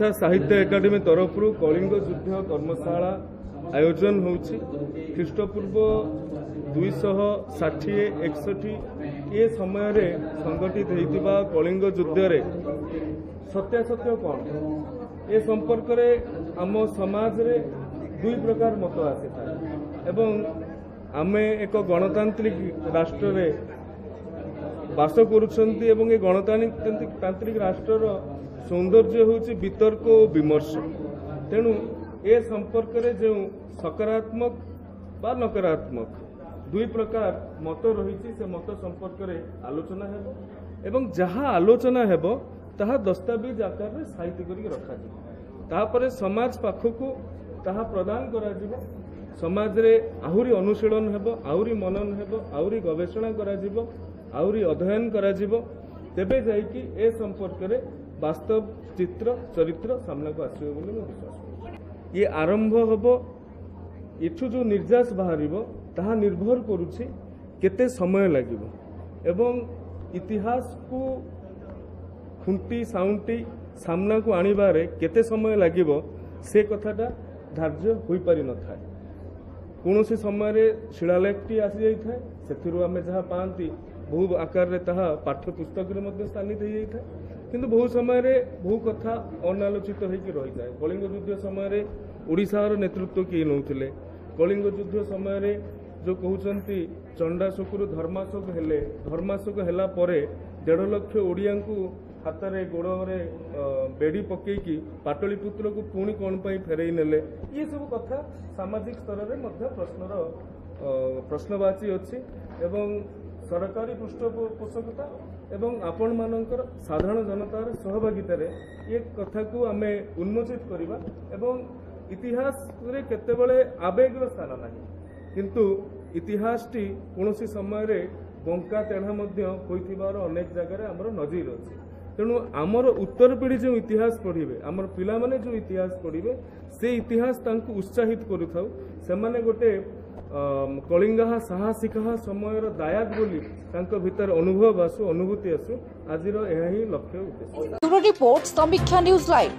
ओडिशा साहित्य एकाडेमी तरफ कलिंग युद्ध कर्मशाला आयोजन होउछि। ख्रीष्टपूर्व 260-61 ये समय रे संगठित होइतिबा कलिंग युद्ध रे सत्यासत्य कौन ए संपर्क रे आम समाज रे दुई प्रकार मत आसी था एवं आमे एक गणतांत्रिक राष्ट्र रे बास करुछंती एवं ए गणतांत्रिक राष्ट्र सौंदर्य होउछि वितर्क और विमर्श। तेणु ए संपर्क रे जो सकारात्मक बा नकारात्मक दुई प्रकार मत रही से मत संपर्क रे आलोचना हेबो एवं जहाँ आलोचना हेबो ताहा दस्तावेज आकार रे साहित्य करी रखा जाय तापरे समाज पाखकु ताहा प्रदान करा जिवो। समाज रे आहुरी अनुशीलन हेबो आहुरी मनन हेबो आहुरी गवेषणा करा जिवो आहुरी अध्ययन करा जिवो तेबे जाईकी ए संपर्क रे वास्तव चित्र चरित्र सामना को आसीबो बोली मैं विश्वास करूँ। ये आरंभ हेबो एठु जो निर्यास बाहरिबो ताहा निर्भर करुछि केते समय लागिबो एवं इतिहास को खुंटी साउंटी सामना को आनिबारे केते समय लागिबो से कथाटा धार्य होई पारि न थाए। कोनोसी समय रे शिलालेखटी आसी जाई थाए सेथिरु आमे जहा पांती बहु आकार रे ताहा पाठ्य पुस्तक रे मध्ये स्थानित हो जाई थाए किंतु बहु समय रे बहु कथा अनालोचित होई कि रही जाए। कलिंग युद्ध समय रे ओडिशार नेतृत्व किए नौथिले कलिंग युद्ध समय रे जो कहउचंती चंडाशोकरु धर्माशोक हेले धर्माशोक हेला परे 1.5 लाख ओडिया को हाथरे गोड़े बेड़ी पकईकी पाटलिपुत्र को पुणी कौन फेरई नेले ये सब कथा सामाजिक स्तर में प्रश्नवाची अच्छी एवं सरकारी पृष्ठपोषकता एवं आपण मानकर साधारण जनतार सहभागितार ये कथा को आमे उन्मोचित करवा एवं इतिहास रे केतेबेले आवेगर स्थान नहीं किंतु इतिहास टी कोनोसी समय रे बंका तेढ़ा मध्य होइथिबार अनेक जगह आमर नजीर अच्छी। तेणु आमर उत्तर पीढ़ी जो इतिहास पढ़िबे आमर पिला माने जो इतिहास पढ़िबे से इतिहास तांकु उत्साहित करुथाउ सेमाने गोटे कलिंगा साहसिका समयर दायाद बोली तांको भीतर अनुभव आसु अनुभूति आसु आजिर एहा ही लक्ष्य उद्देश्य। रिपोर्ट समीक्षा न्यूज लाइव।